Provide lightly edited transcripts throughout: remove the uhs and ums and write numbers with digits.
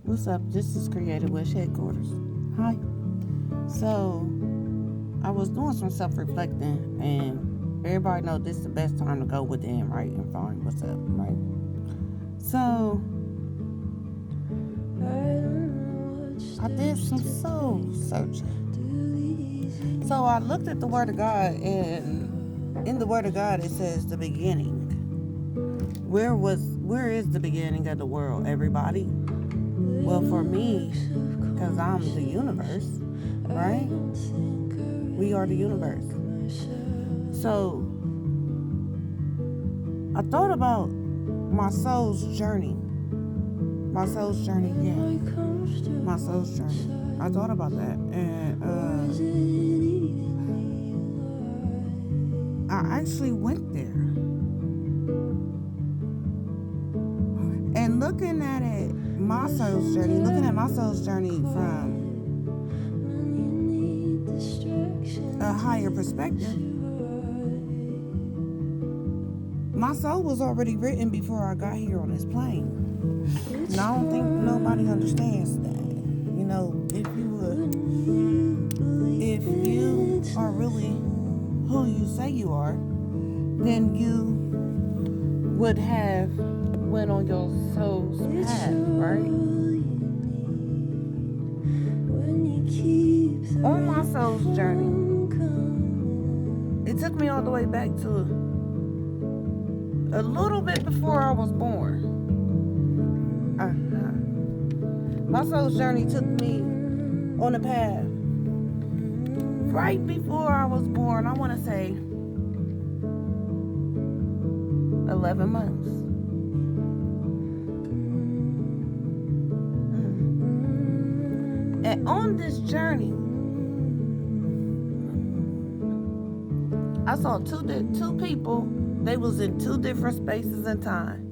What's up? This is Creative Wish Headquarters. Hi. So, I was doing some self reflecting, and everybody know this is the best time to go within, right? And find what's up, right? So, I did some soul searching. So, I looked at the Word of God, and in the Word of God, it says the beginning. Where is the beginning of the world, everybody? Well, for me, because I'm the universe, right? We are the universe. So I thought about my soul's journey. My soul's journey, yeah. My soul's journey. I thought about that. And I actually went there. And looking at my soul's journey from a higher perspective, my soul was already written before I got here on this plane. And I don't think nobody understands that. You know, if you are really who you say you are, then you would have went on your soul's path, right? On my soul's journey, it took me all the way back to a little bit before I was born. My soul's journey took me on a path right before I was born. I want to say 11 months. And on this journey, I saw two people. They was in two different spaces and time.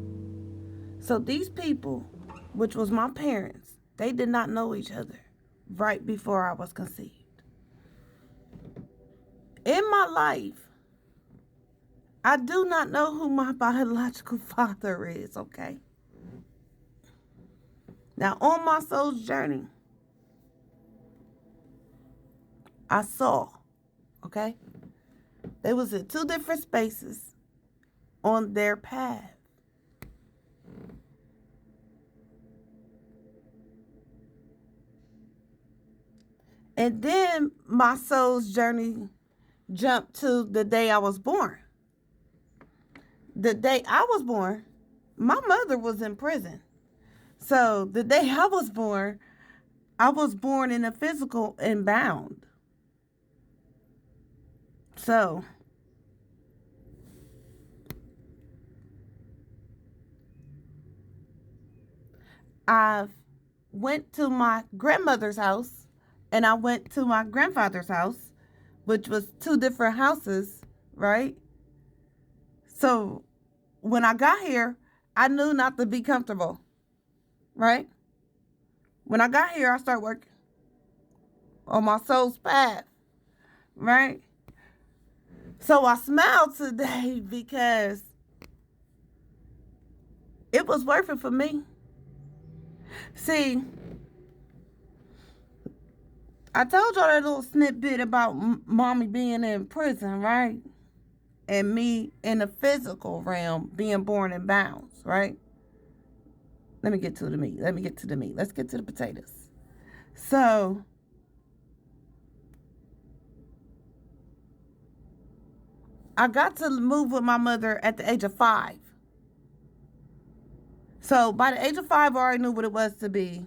So these people, which was my parents, they did not know each other right before I was conceived. In my life, I do not know who my biological father is, okay? Now, on my soul's journey, I saw, okay? They was in two different spaces on their path. And then my soul's journey jumped to the day I was born. The day I was born, my mother was in prison. So the day I was born in a physical and bound. So I went to my grandmother's house and I went to my grandfather's house, which was two different houses, right? So when I got here, I knew not to be comfortable, right? When I got here, I started working on my soul's path, right? So I smiled today because it was worth it for me. See, I told y'all that little snippet about mommy being in prison, right? And me in the physical realm being born in bounds, right? Let me get to the meat. Let's get to the potatoes. So, I got to move with my mother at the age of 5. So, by the age of 5, I already knew what it was to be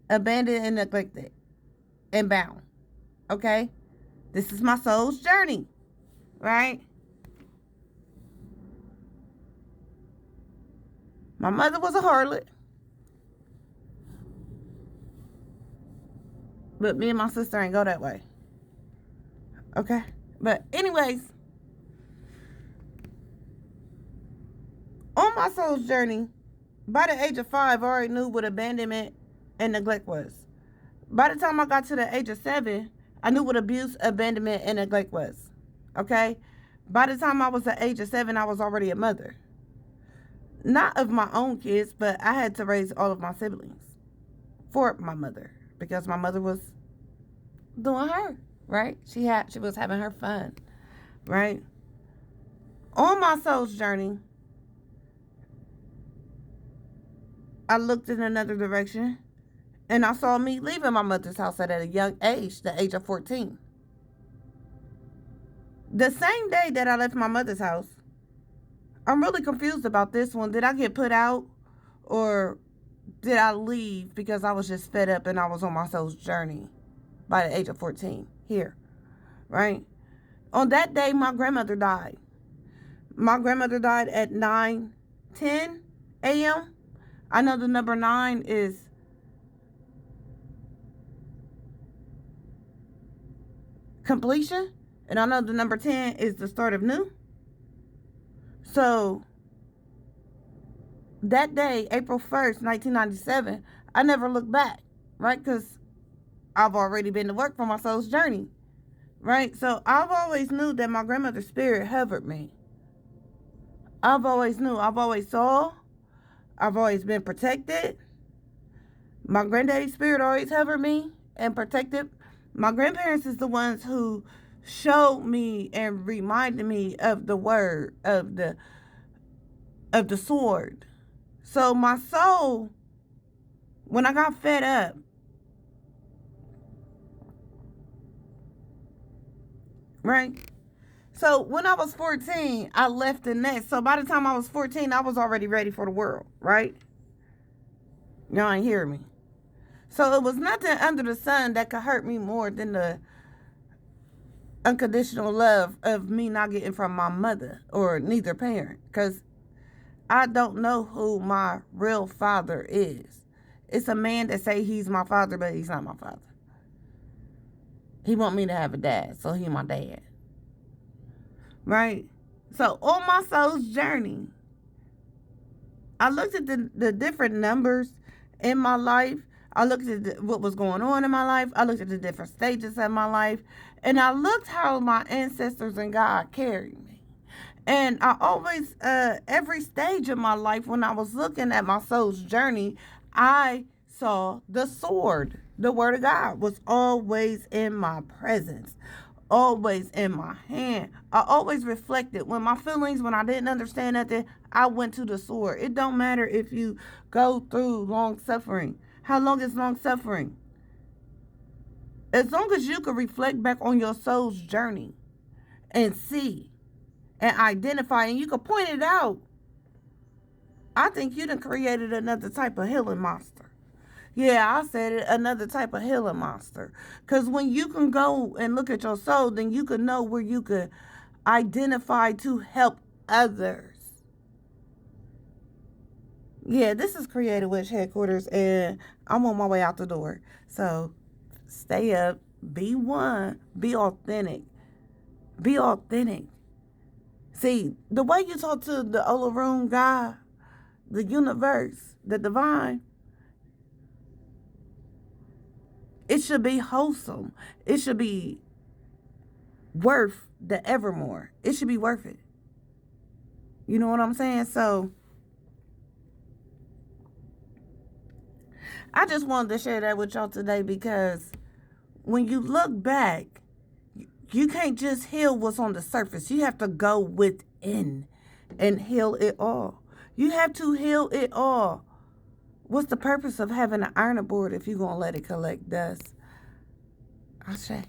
abandoned and neglected and bound. Okay? This is my soul's journey, right? My mother was a harlot. But me and my sister ain't go that way. Okay? But anyways, on my soul's journey, by the age of 5, I already knew what abandonment and neglect was. By the time I got to the age of 7, I knew what abuse, abandonment, and neglect was. Okay? By the time I was the age of 7, I was already a mother. Not of my own kids, but I had to raise all of my siblings. for my mother because my mother was doing her, right? She was having her fun, right? On my soul's journey, I looked in another direction and I saw me leaving my mother's house at a young age, the age of 14. The same day that I left my mother's house, I'm really confused about this one. Did I get put out or did I leave because I was just fed up and I was on my soul's journey by the age of 14 here, right? On that day, my grandmother died. My grandmother died at 9:10 a.m. I know the number 9 is completion, and I know the number 10 is the start of new. So that day, April 1st, 1997, I never looked back, right? Because I've already been to work for my soul's journey, right? So I've always knew that my grandmother's spirit hovered me. I've always knew. I've always saw. I've always been protected. My granddaddy's spirit always hovered me and protected. My grandparents is the ones who showed me and reminded me of the word of the sword. So my soul, when I got fed up, right? So when I was 14, I left the nest. So by the time I was 14, I was already ready for the world, right? Y'all ain't hearing me. So it was nothing under the sun that could hurt me more than the unconditional love of me not getting from my mother or neither parent. Because I don't know who my real father is. It's a man that say he's my father, but he's not my father. He want me to have a dad, so he my dad. Right? So on my soul's journey, I looked at the different numbers in my life. I looked at what was going on in my life. I looked at the different stages of my life. And I looked how my ancestors and God carried me. And I always, every stage of my life, when I was looking at my soul's journey, I saw the sword. The word of God was always in my presence, always in my hand. I always reflected when my feelings, when I didn't understand nothing, I went to the sword. It don't matter if you go through long suffering. How long is long suffering? As long as you can reflect back on your soul's journey and see and identify and you can point it out, I think you done created another type of healing monster. Yeah, I said it, another type of healing monster. Because when you can go and look at your soul, then you can know where you could identify to help others. Yeah, this is Creative Witch Headquarters, and I'm on my way out the door. So stay up, be one, be authentic. Be authentic. See, the way you talk to the Olaroon God, the universe, the divine, it should be wholesome. It should be worth the evermore. It should be worth it. You know what I'm saying? So I just wanted to share that with y'all today because when you look back, you can't just heal what's on the surface. You have to go within and heal it all. You have to heal it all. What's the purpose of having an ironing board if you're going to let it collect dust? I'll say.